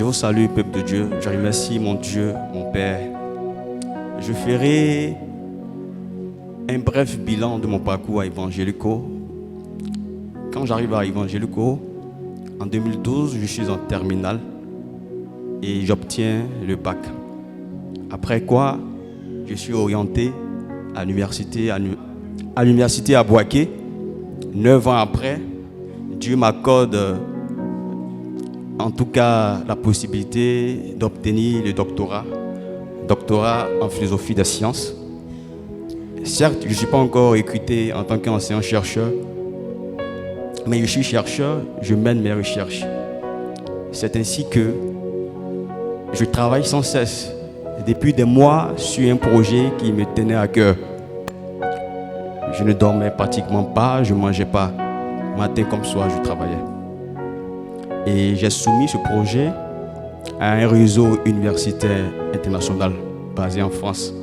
vous salue, peuple de Dieu. Je remercie mon Dieu, mon Père. Je ferai un bref bilan de mon parcours à Evangelico. Quand j'arrive à Evangelico, en 2012, je suis en terminale et j'obtiens le bac. Après quoi, je suis orienté à l'université à Bouaké. 9 ans après, Dieu m'accorde en tout cas la possibilité d'obtenir le doctorat en philosophie des sciences. Certes, je ne suis pas encore recruté en tant qu'enseignant-chercheur, mais je suis chercheur, je mène mes recherches. C'est ainsi que je travaille sans cesse, depuis des mois, sur un projet qui me tenait à cœur. Je ne dormais pratiquement pas, je ne mangeais pas. Matin comme soir, je travaillais. Et j'ai soumis ce projet à un réseau universitaire international basé en France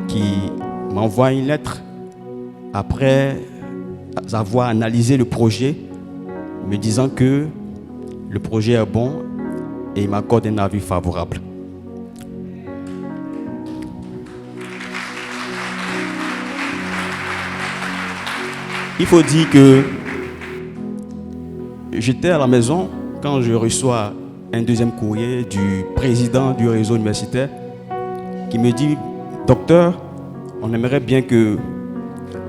qui m'envoie une lettre après avoir analysé le projet, me disant que le projet est bon et il m'accorde un avis favorable. Il faut dire que j'étais à la maison quand je reçois un deuxième courrier du président du réseau universitaire qui me dit « Docteur, on aimerait bien que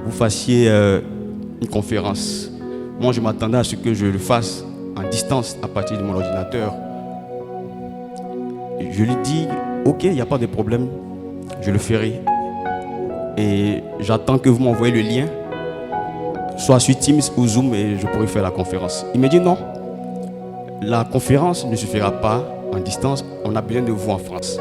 vous fassiez une conférence. » Moi, je m'attendais à ce que je le fasse en distance à partir de mon ordinateur. Je lui dis « Ok, il n'y a pas de problème, je le ferai. Et j'attends que vous m'envoyez le lien, soit sur Teams ou Zoom, et je pourrai faire la conférence. » Il me dit non, la conférence ne se fera pas en distance, on a besoin de vous en France.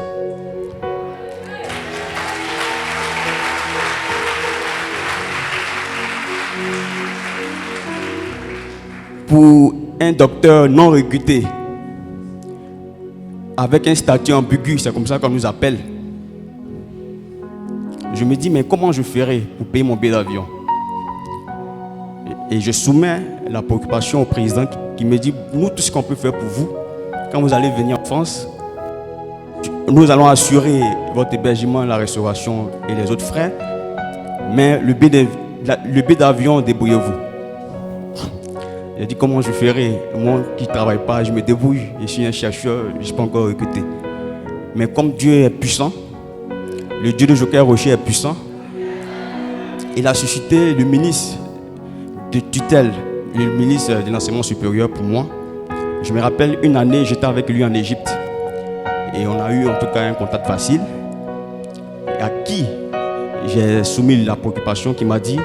Pour un docteur non recruté, avec un statut ambigu, c'est comme ça qu'on nous appelle, je me dis mais comment je ferai pour payer mon billet d'avion? Et je soumets la préoccupation au président qui me dit, nous, tout ce qu'on peut faire pour vous, quand vous allez venir en France, nous allons assurer votre hébergement, la restauration et les autres frais, mais le billet d'avion, débrouillez-vous. J'ai dit, comment je ferai? Moi qui ne travaille pas, je me débrouille, je suis un chercheur, je ne suis pas encore recruté. Mais comme Dieu est puissant, le Dieu de Joker Rocher est puissant, il a suscité le ministre de tutelle, le ministre de l'enseignement supérieur pour moi. Je me rappelle une année, j'étais avec lui en Égypte et on a eu en tout cas un contact facile, à qui j'ai soumis la préoccupation, qui m'a dit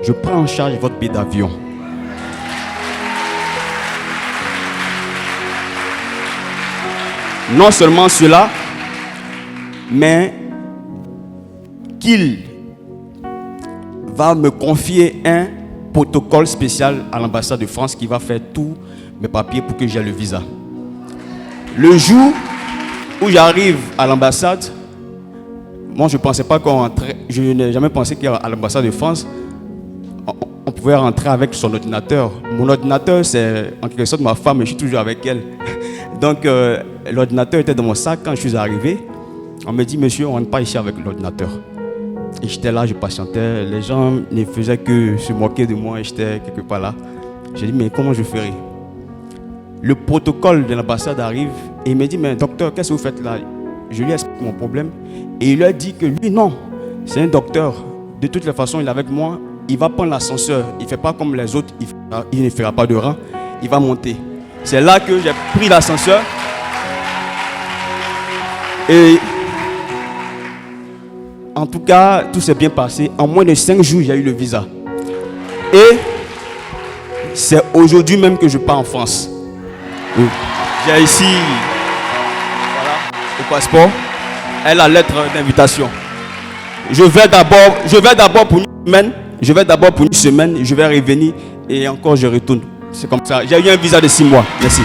je prends en charge votre billet d'avion. Non seulement cela, mais qu'il va me confier un protocole spécial à l'ambassade de France qui va faire tous mes papiers pour que j'aie le visa. Le jour où j'arrive à l'ambassade, moi je ne pensais pas qu'on rentrait, je n'ai jamais pensé qu'à l'ambassade de France, on pouvait rentrer avec son ordinateur. Mon ordinateur, c'est en quelque sorte ma femme et je suis toujours avec elle. Donc l'ordinateur était dans mon sac. Quand je suis arrivé, on me dit monsieur, on ne rentre pas ici avec l'ordinateur. Et j'étais là, je patientais. Les gens ne faisaient que se moquer de moi et j'étais quelque part là. J'ai dit, mais comment je ferai? Le protocole de l'ambassade arrive et il me dit, mais docteur, qu'est-ce que vous faites là? Je lui explique mon problème. Et il lui a dit que lui, non, c'est un docteur. De toutes les façons, il est avec moi. Il va prendre l'ascenseur. Il ne fait pas comme les autres. Il ne fera pas de rang. Il va monter. C'est là que j'ai pris l'ascenseur. Et en tout cas, tout s'est bien passé. En moins de 5 jours, j'ai eu le visa. Et c'est aujourd'hui même que je pars en France. Oui. J'ai ici voilà, le passeport et la lettre d'invitation. Je vais d'abord pour une semaine. Je vais revenir et encore je retourne. C'est comme ça. J'ai eu un visa de 6 mois. Merci.